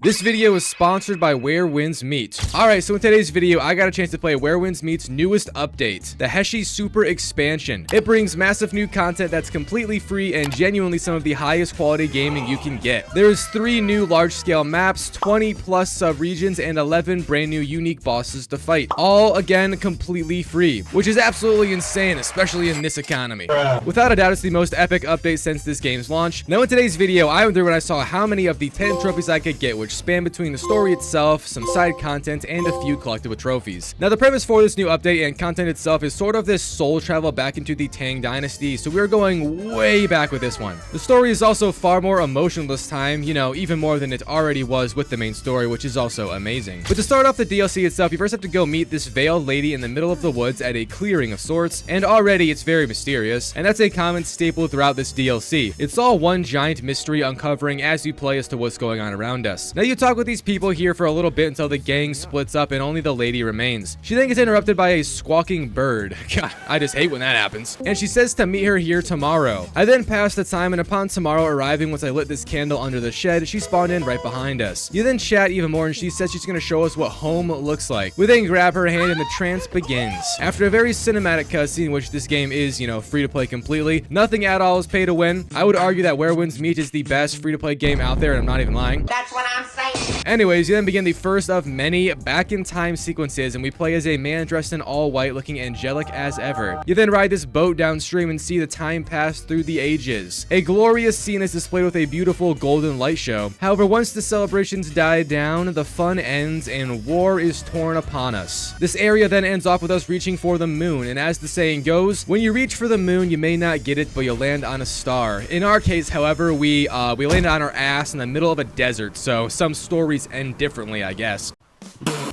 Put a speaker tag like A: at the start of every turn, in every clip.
A: This video is sponsored by Where Winds Meet. Alright, so in today's video, I got a chance to play Where Winds Meet's newest update, the Hexi Super Expansion. It brings massive new content that's completely free and genuinely some of the highest quality gaming you can get. There's 3 new large-scale maps, 20 plus sub-regions, and 11 brand new unique bosses to fight. All, again, completely free, which is absolutely insane, especially in this economy. Without a doubt, it's the most epic update since this game's launch. Now in today's video, I went through and I saw how many of the 10 trophies I could get, which span between the story itself, some side content, and a few collectible trophies. Now the premise for this new update and content itself is sort of this soul travel back into the Tang Dynasty, so we're going way back with this one. The story is also far more emotional this time, you know, even more than it already was with the main story, which is also amazing. But to start off the DLC itself, you first have to go meet this veiled lady in the middle of the woods at a clearing of sorts, and already it's very mysterious, and that's a common staple throughout this DLC. It's all one giant mystery uncovering as you play as to what's going on around us. Now you talk with these people here for a little bit until the gang splits up and only the lady remains. She then gets interrupted by a squawking bird. God, I just hate when that happens. And she says to meet her here tomorrow. I then passed the time, and upon tomorrow arriving, once I lit this candle under the shed, she spawned in right behind us. You then chat even more, and she says she's going to show us what home looks like. We then grab her hand and the trance begins. After a very cinematic cutscene, which this game is, you know, free to play completely, nothing at all is pay to win. I would argue that Where Winds Meet is the best free to play game out there, and I'm not even lying. That's what I'm saying. Anyways, you then begin the first of many back-in-time sequences, and we play as a man dressed in all white, looking angelic as ever. You then ride this boat downstream and see the time pass through the ages. A glorious scene is displayed with a beautiful golden light show. However, once the celebrations die down, the fun ends and war is torn upon us. This area then ends off with us reaching for the moon, and as the saying goes, when you reach for the moon, you may not get it, but you'll land on a star. In our case, however, we landed on our ass in the middle of a desert, so some stories end differently, I guess.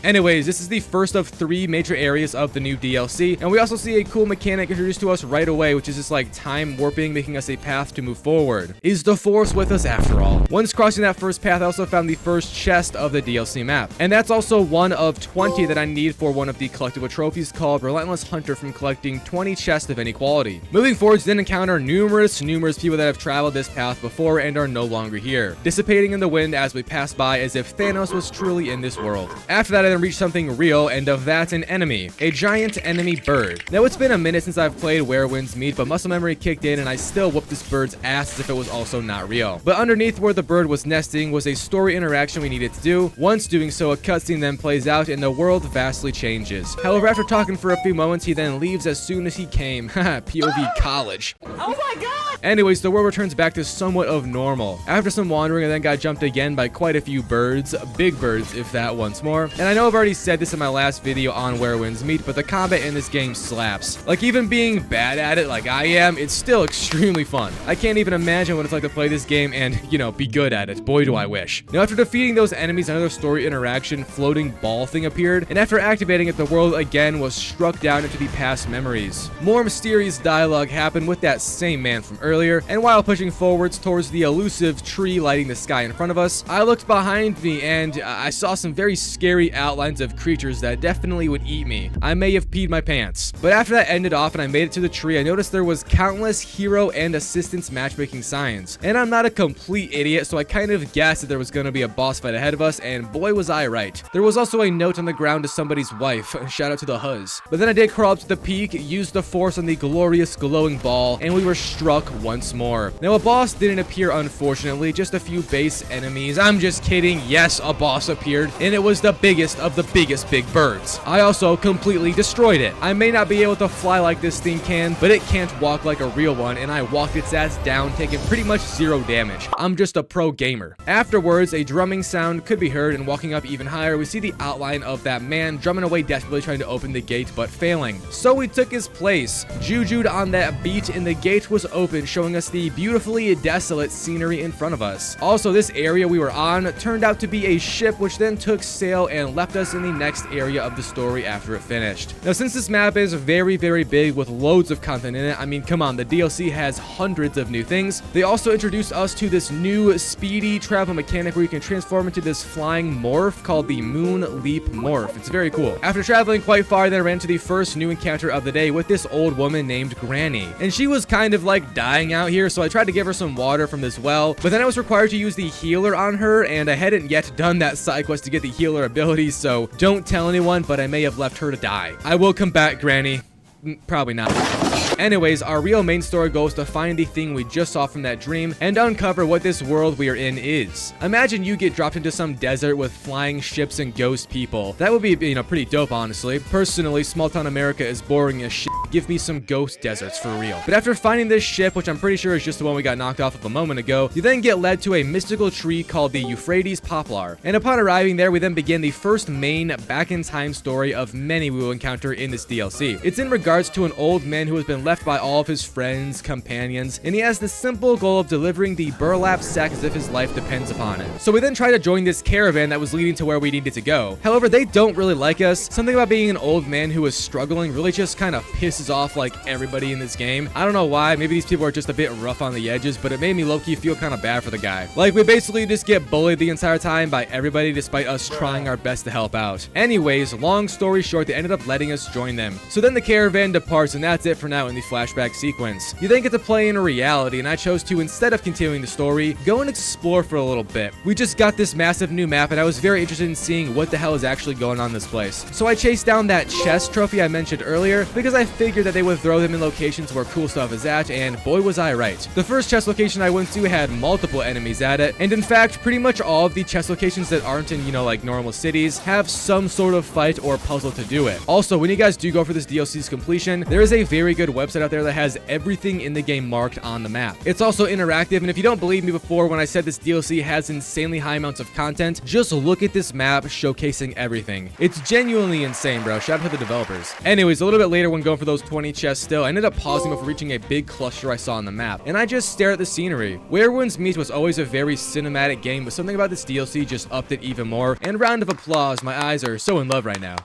A: Anyways, this is the first of 3 major areas of the new DLC, and we also see a cool mechanic introduced to us right away, which is just like time warping, making us a path to move forward. Is the Force with us after all? Once crossing that first path, I also found the first chest of the DLC map, and that's also one of 20 that I need for one of the collectible trophies called Relentless Hunter from collecting 20 chests of any quality. Moving forward, you then encounter numerous people that have traveled this path before and are no longer here, dissipating in the wind as we pass by as if Thanos was truly in this world. After that, I then reach something real, and of that, an enemy. A giant enemy bird. Now, it's been a minute since I've played Where Winds Meet, but muscle memory kicked in, and I still whooped this bird's ass as if it was also not real. But underneath where the bird was nesting was a story interaction we needed to do. Once doing so, a cutscene then plays out, and the world vastly changes. However, after talking for a few moments, he then leaves as soon as he came. Haha, POV college. Oh my god! Anyways, the world returns back to somewhat of normal. After some wandering, I then got jumped again by quite a few birds. Big birds, if that once more. And I know I've already said this in my last video on Where Winds Meet, but the combat in this game slaps. Like, even being bad at it like I am, it's still extremely fun. I can't even imagine what it's like to play this game and, you know, be good at it. Boy, do I wish. Now, after defeating those enemies, another story interaction floating ball thing appeared, and after activating it, the world again was struck down into the past memories. More mysterious dialogue happened with that same man from earlier, and while pushing forwards towards the elusive tree lighting the sky in front of us, I looked behind me and I saw some very scary outlines of creatures that definitely would eat me. I may have peed my pants. But after that ended off and I made it to the tree, I noticed there was countless hero and assistance matchmaking signs. And I'm not a complete idiot, so I kind of guessed that there was going to be a boss fight ahead of us, and boy was I right. There was also a note on the ground to somebody's wife. Shout out to the huzz. But then I did crawl up to the peak, used the force on the glorious glowing ball, and we were struck once more. Now a boss didn't appear, unfortunately, just a few base enemies. I'm just kidding. Yes, a boss appeared, and it was the biggest of the biggest big birds. I also completely destroyed it. I may not be able to fly like this thing can, but it can't walk like a real one, and I walked its ass down, taking pretty much 0 damage. I'm just a pro gamer. Afterwards, a drumming sound could be heard, and walking up even higher, we see the outline of that man drumming away desperately trying to open the gate, but failing. So we took his place, jujued on that beat, and the gate was open, showing us the beautifully desolate scenery in front of us. Also, this area we were on turned out to be a ship, which then took sail and left us in the next area of the story after it finished. Now, since this map is very big with loads of content in it, I mean, come on, the DLC has hundreds of new things. They also introduced us to this new speedy travel mechanic where you can transform into this flying morph called the Moon Leap Morph. It's very cool. After traveling quite far, then I ran to the first new encounter of the day with this old woman named Granny, and she was kind of like dying dying out here, so I tried to give her some water from this well, but then I was required to use the healer on her, and I hadn't yet done that side quest to get the healer ability, so don't tell anyone, but I may have left her to die. I will come back, Granny. Probably not. Anyways, our real main story goes to find the thing we just saw from that dream and uncover what this world we are in is. Imagine you get dropped into some desert with flying ships and ghost people. That would be, pretty dope, honestly. Personally, small town America is boring as shit. Give me some ghost deserts for real. But after finding this ship, which I'm pretty sure is just the one we got knocked off of a moment ago, you then get led to a mystical tree called the Euphrates Poplar. And upon arriving there, we then begin the first main back-in-time story of many we will encounter in this DLC. It's in regards to an old man who has been left by all of his friends, companions, and he has the simple goal of delivering the burlap sack as if his life depends upon it. So we then try to join this caravan that was leading to where we needed to go. However, they don't really like us. Something about being an old man who is struggling really just kind of pisses off like everybody in this game. I don't know why. Maybe these people are just a bit rough on the edges, but it made me low-key feel kind of bad for the guy. Like, we basically just get bullied the entire time by everybody despite us trying our best to help out. Anyways, long story short, they ended up letting us join them. So then the caravan departs, and that's it for now in the flashback sequence. You then get to play in reality, and I chose to, instead of continuing the story, go and explore for a little bit. We just got this massive new map, and I was very interested in seeing what the hell is actually going on in this place. So I chased down that chest trophy I mentioned earlier, because I figured that they would throw them in locations where cool stuff is at, and boy was I right. The first chest location I went to had multiple enemies at it, and in fact, pretty much all of the chest locations that aren't in, like normal cities, have some sort of fight or puzzle to do it. Also, when you guys do go for this DLC's completion, there is a very good website out there that has everything in the game marked on the map. It's also interactive, and if you don't believe me before when I said this DLC has insanely high amounts of content, just look at this map showcasing everything. It's genuinely insane, bro. Shout out to the developers. Anyways, a little bit later when going for those 20 chests still, I ended up pausing before reaching a big cluster I saw on the map, and I just stare at the scenery. Where Winds Meet was always a very cinematic game, but something about this DLC just upped it even more, and round of applause, my eyes are so in love right now.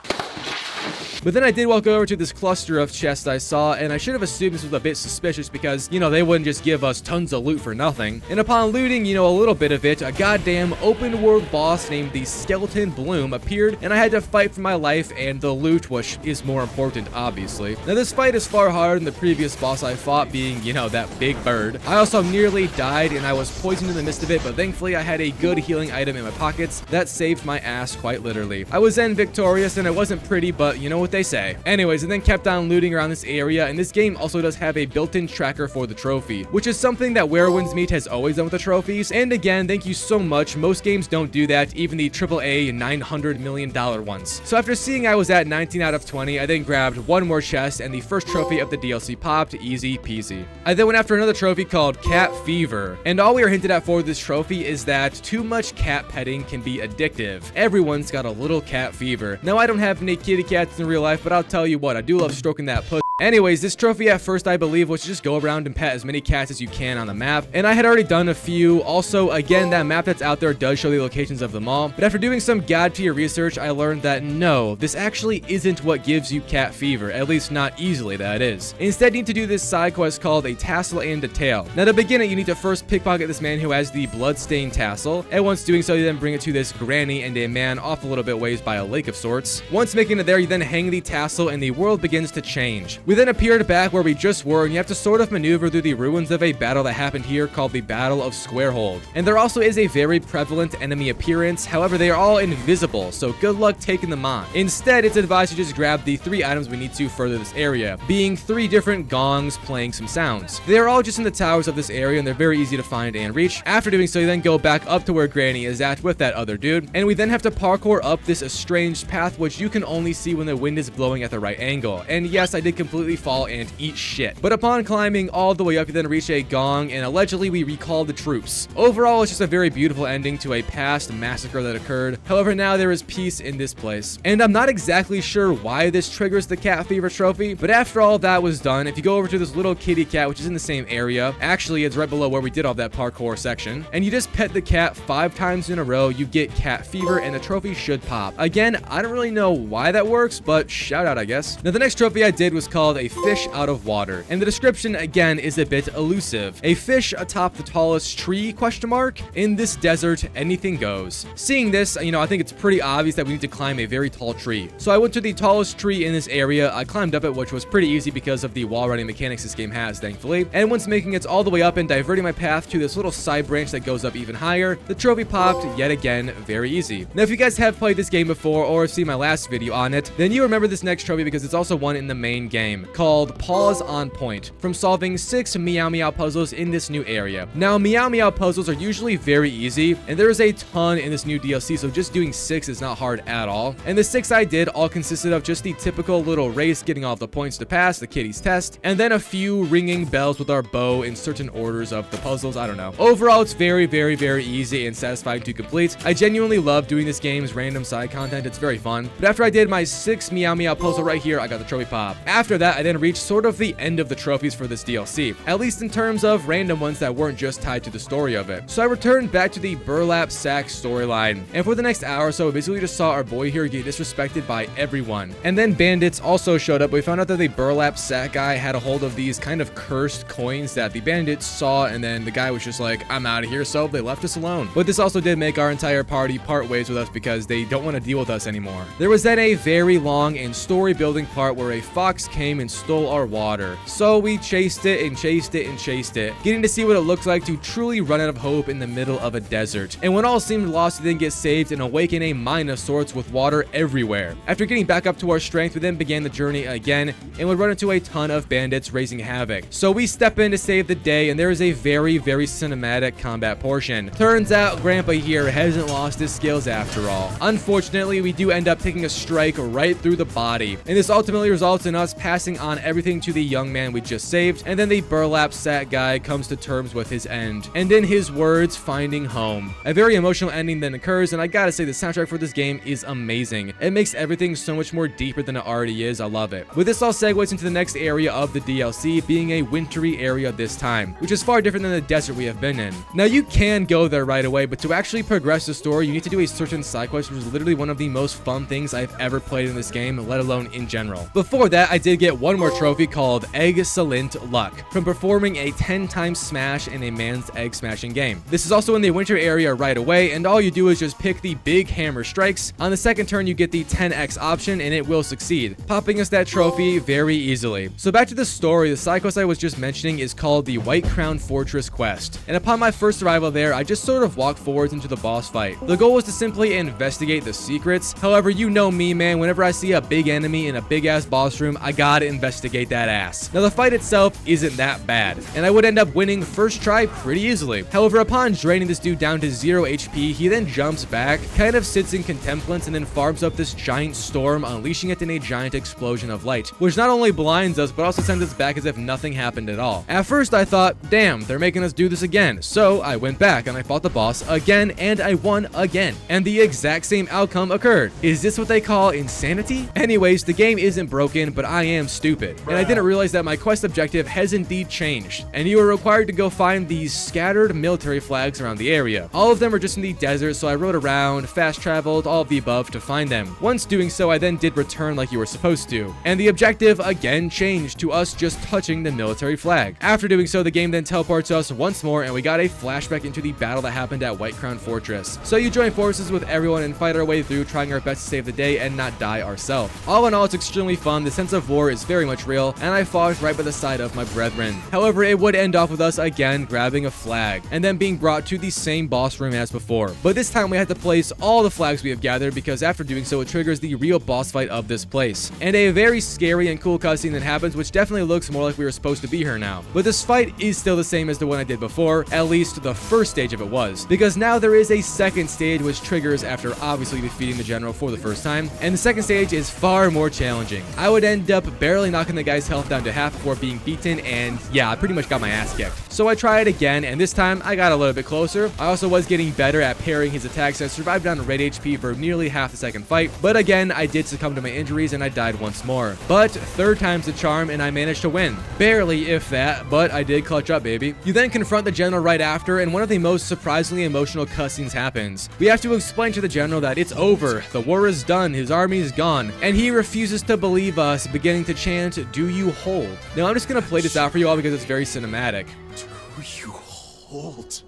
A: But then I did walk over to this cluster of chests I saw, and I should have assumed this was a bit suspicious because, they wouldn't just give us tons of loot for nothing. And upon looting, a little bit of it, a goddamn open world boss named the Skeleton Bloom appeared, and I had to fight for my life and the loot, which is more important, obviously. Now, this fight is far harder than the previous boss I fought, being, that big bird. I also nearly died, and I was poisoned in the midst of it, but thankfully I had a good healing item in my pockets that saved my ass quite literally. I was then victorious, and it wasn't pretty, but you know what they say. Anyways, and then kept on looting around this area, and this game also does have a built-in tracker for the trophy, which is something that Where Winds Meet has always done with the trophies, and again, thank you so much. Most games don't do that, even the AAA $900 million ones. So after seeing I was at 19 out of 20, I then grabbed one more chest, and the first trophy of the DLC popped, easy peasy. I then went after another trophy called Cat Fever, and all we are hinted at for this trophy is that too much cat petting can be addictive. Everyone's got a little cat fever. Now, I don't have any kitty cats in real life, but I'll tell you what, I do love stroking that pussy. Anyways, this trophy at first, I believe, was to just go around and pet as many cats as you can on the map, and I had already done a few. Also, again, that map that's out there does show the locations of them all, but after doing some god-tier research, I learned that no, this actually isn't what gives you cat fever, at least not easily, that is. Instead, you need to do this side quest called a tassel and a tail. Now, to begin it, you need to first pickpocket this man who has the bloodstained tassel, and once doing so, you then bring it to this granny and a man off a little bit ways by a lake of sorts. Once making it there, you then hang the tassel, and the world begins to change. We then appeared back where we just were, and you have to sort of maneuver through the ruins of a battle that happened here called the Battle of Squarehold. And there also is a very prevalent enemy appearance, however they are all invisible, so good luck taking them on. Instead, it's advised to just grab the 3 items we need to further this area, being 3 different gongs playing some sounds. They are all just in the towers of this area, and they're very easy to find and reach. After doing so, you then go back up to where Granny is at with that other dude, and we then have to parkour up this estranged path, which you can only see when the wind is blowing at the right angle. And yes, I did completely fall and eat shit. But upon climbing all the way up, you then reach a gong, and allegedly we recall the troops. Overall, it's just a very beautiful ending to a past massacre that occurred. However, now there is peace in this place. And I'm not exactly sure why this triggers the cat fever trophy, but after all that was done, if you go over to this little kitty cat, which is in the same area, actually it's right below where we did all that parkour section, and you just pet the cat 5 times in a row, you get cat fever, and the trophy should pop. Again, I don't really know why that works, but shout out, I guess. Now, the next trophy I did was called called a fish out of water. And the description again is a bit elusive. A fish atop the tallest tree, question mark? In this desert, anything goes. Seeing this, I think it's pretty obvious that we need to climb a very tall tree. So I went to the tallest tree in this area. I climbed up it, which was pretty easy because of the wall riding mechanics this game has, thankfully. And once making it all the way up and diverting my path to this little side branch that goes up even higher, the trophy popped yet again, very easy. Now, if you guys have played this game before or seen my last video on it, then you remember this next trophy because it's also one in the main game, called Pause on Point, from solving 6 Meow Meow puzzles in this new area. Now, Meow Meow puzzles are usually very easy, and there is a ton in this new DLC, so just doing 6 is not hard at all. And the 6 I did all consisted of just the typical little race, getting all the points to pass, the kitty's test, and then a few ringing bells with our bow in certain orders of the puzzles. I don't know. Overall, it's very, very, very easy and satisfying to complete. I genuinely love doing this game's random side content. It's very fun. But after I did my 6 Meow Meow puzzle right here, I got the trophy pop. After that, I then reached sort of the end of the trophies for this DLC, at least in terms of random ones that weren't just tied to the story of it. So I returned back to the burlap sack storyline, and for the next hour or so, we basically just saw our boy here get disrespected by everyone. And then bandits also showed up. We found out that the burlap sack guy had a hold of these kind of cursed coins that the bandits saw, and then the guy was just like, I'm out of here, so they left us alone. But this also did make our entire party part ways with us because they don't want to deal with us anymore. There was then a very long and story building part where a fox came and stole our water. So we chased it and chased it and chased it, getting to see what it looks like to truly run out of hope in the middle of a desert. And when all seemed lost, we then get saved and awaken a mine of sorts with water everywhere. After getting back up to our strength, we then began the journey again and would run into a ton of bandits raising havoc. So we step in to save the day, and there is a very, very cinematic combat portion. Turns out Grandpa here hasn't lost his skills after all. Unfortunately, we do end up taking a strike right through the body, and this ultimately results in us passing on everything to the young man we just saved, and then the burlap sack guy comes to terms with his end, and in his words, finding home. A very emotional ending then occurs, and I gotta say the soundtrack for this game is amazing. It makes everything so much more deeper than it already is. I love it. With this all segues into the next area of the DLC, being a wintry area this time, which is far different than the desert we have been in. Now, you can go there right away, but to actually progress the story, you need to do a certain side quest, which is literally one of the most fun things I've ever played in this game, let alone in general. Before that, I did get one more trophy called Excellent Luck from performing a 10-time smash in a man's egg smashing game. This is also in the winter area right away, and all you do is just pick the big hammer strikes. On the second turn, you get the 10x option, and it will succeed, popping us that trophy very easily. So back to the story, the side quest I was just mentioning is called the White Crown Fortress quest, and upon my first arrival there, I just sort of walked forwards into the boss fight. The goal was to simply investigate the secrets. However, you know me, man, whenever I see a big enemy in a big ass boss room, I gotta investigate that ass. Now, the fight itself isn't that bad, and I would end up winning first try pretty easily. However, upon draining this dude down to 0 HP, he then jumps back, kind of sits in contemplance, and then farms up this giant storm, unleashing it in a giant explosion of light, which not only blinds us, but also sends us back as if nothing happened at all. At first, I thought, damn, they're making us do this again. So I went back and I fought the boss again, and I won again. And the exact same outcome occurred. Is this what they call insanity? Anyways, the game isn't broken, but I am stupid. And I didn't realize that my quest objective has indeed changed, and you are required to go find these scattered military flags around the area. All of them are just in the desert, so I rode around, fast traveled, all of the above to find them. Once doing so, I then did return like you were supposed to, and the objective again changed to us just touching the military flag. After doing so, the game then teleports us once more, and we got a flashback into the battle that happened at White Crown Fortress. So you join forces with everyone and fight our way through, trying our best to save the day and not die ourselves. All in all, it's extremely fun. The sense of war is very much real, and I fought right by the side of my brethren. However, it would end off with us again grabbing a flag, and then being brought to the same boss room as before. But this time we had to place all the flags we have gathered, because after doing so, it triggers the real boss fight of this place. And a very scary and cool cutscene that happens, which definitely looks more like we were supposed to be here now. But this fight is still the same as the one I did before, at least the first stage of it was, because now there is a second stage which triggers after obviously defeating the general for the first time, and the second stage is far more challenging. I would end up barely knocking the guy's health down to half before being beaten, and yeah, I pretty much got my ass kicked. So I tried again, and this time I got a little bit closer. I also was getting better at parrying his attacks. I survived on red HP for nearly half the second fight, but again, I did succumb to my injuries and I died once more. But third time's the charm, and I managed to win. Barely, if that, but I did clutch up, baby. You then confront the general right after, and one of the most surprisingly emotional cutscenes happens. We have to explain to the general that it's over, the war is done, his army is gone, and he refuses to believe us, beginning to to chant, "Do you hold?" Now I'm just gonna play this out for you all because it's very cinematic.
B: Do you hold?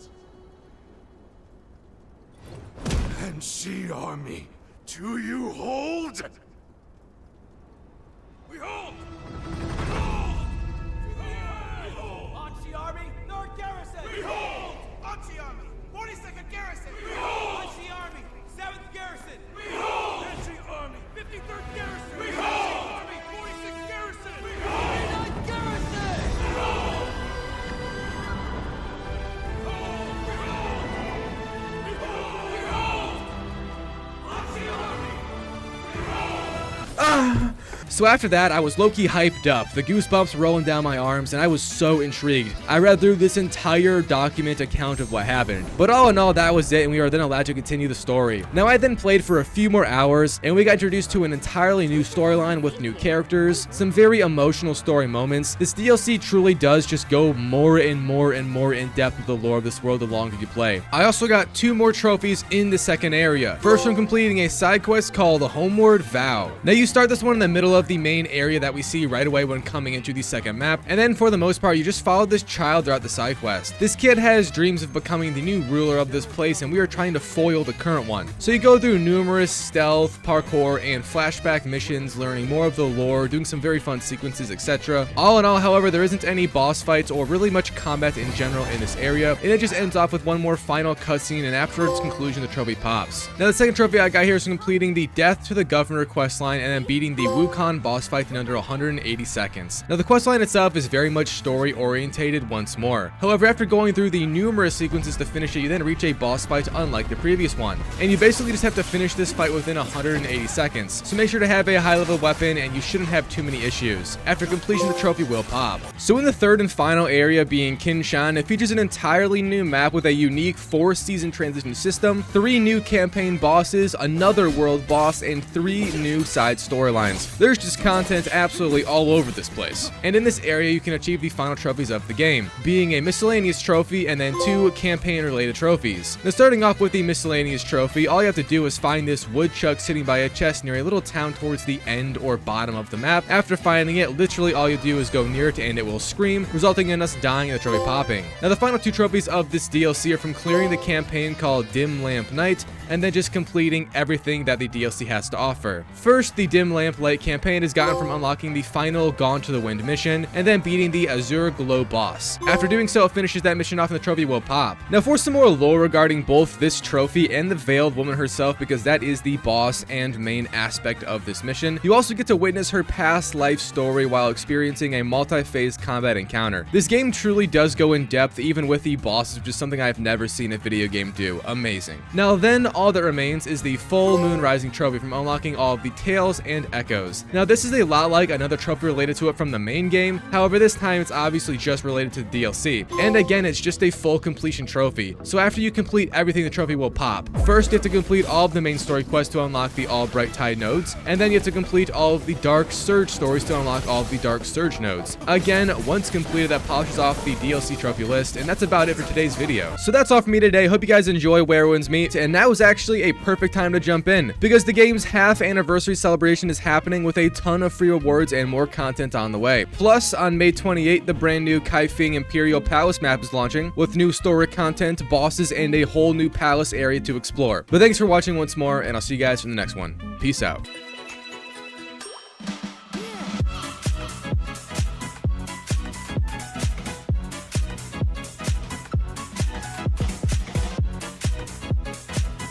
B: And she army, do you hold? We hold! We hold! We hold!
C: Anchi Army, 3rd Garrison!
B: We hold!
C: Anchi Army, 42nd Garrison!
B: We hold!
C: Anchi Army, 7th Garrison!
B: We hold!
C: Anchi Army, 53rd Garrison!
B: We hold!
C: Anchi Army, 46th Garrison!
B: We hold!
C: 39th Garrison!
B: We hold!
A: So after that, I was low-key hyped up, the goosebumps rolling down my arms, and I was so intrigued. I read through this entire document account of what happened. But all in all, that was it, and we were then allowed to continue the story. Now, I then played for a few more hours, and we got introduced to an entirely new storyline with new characters, some very emotional story moments. This DLC truly does just go more and more and more in depth with the lore of this world the longer you play. I also got 2 more trophies in the second area. First, from completing a side quest called the Homeward Vow. Now, you start this one in the middle of the main area that we see right away when coming into the second map, and then for the most part you just follow this child throughout the side quest. This kid has dreams of becoming the new ruler of this place, and we are trying to foil the current one. So you go through numerous stealth, parkour, and flashback missions, learning more of the lore, doing some very fun sequences, etc. All in all, however, there isn't any boss fights or really much combat in general in this area, and it just ends off with one more final cutscene, and after its conclusion the trophy pops. Now the second trophy I got here is completing the Death to the Governor questline and then beating the Wukong boss fight in under 180 seconds. Now the questline itself is very much story orientated once more. However, after going through the numerous sequences to finish it, you then reach a boss fight unlike the previous one. And you basically just have to finish this fight within 180 seconds. So make sure to have a high level weapon and you shouldn't have too many issues. After completion, the trophy will pop. So in the third and final area, being Kinshan, it features an entirely new map with a unique 4-season transition system, 3 new campaign bosses, another world boss, and 3 new side storylines. There's just content absolutely all over this place. And in this area, you can achieve the final trophies of the game, being a miscellaneous trophy and then 2 campaign-related trophies. Now, starting off with the miscellaneous trophy, all you have to do is find this woodchuck sitting by a chest near a little town towards the end or bottom of the map. After finding it, literally all you do is go near it and it will scream, resulting in us dying and the trophy popping. Now, the final 2 trophies of this DLC are from clearing the campaign called Dim Lamp Night, and then just completing everything that the DLC has to offer. First, the Dim Lamp Light campaign is gotten from unlocking the final Gone to the Wind mission, and then beating the Azure Glow boss. After doing so, it finishes that mission off and the trophy will pop. Now for some more lore regarding both this trophy and the Veiled Woman herself, because that is the boss and main aspect of this mission, you also get to witness her past life story while experiencing a multi-phase combat encounter. This game truly does go in depth, even with the bosses, which is something I've never seen a video game do. Amazing. Now then, all that remains is the Full Moon Rising trophy from unlocking all of the Tails and Echoes. Now this is a lot like another trophy related to it from the main game, however this time it's obviously just related to the DLC. And again, it's just a full completion trophy. So after you complete everything, the trophy will pop. First, you have to complete all of the main story quests to unlock the All Bright Tide nodes, and then you have to complete all of the Dark Surge stories to unlock all of the Dark Surge nodes. Again, once completed, that polishes off the DLC trophy list, and that's about it for today's video. So that's all for me today. Hope you guys enjoy Where Winds Meet, and now is actually a perfect time to jump in, because the game's half anniversary celebration is happening with a ton of free rewards and more content on the way. Plus, on May 28th, the brand new Kaifeng Imperial Palace map is launching, with new story content, bosses, and a whole new palace area to explore. But thanks for watching once more, and I'll see you guys in the next one. Peace out.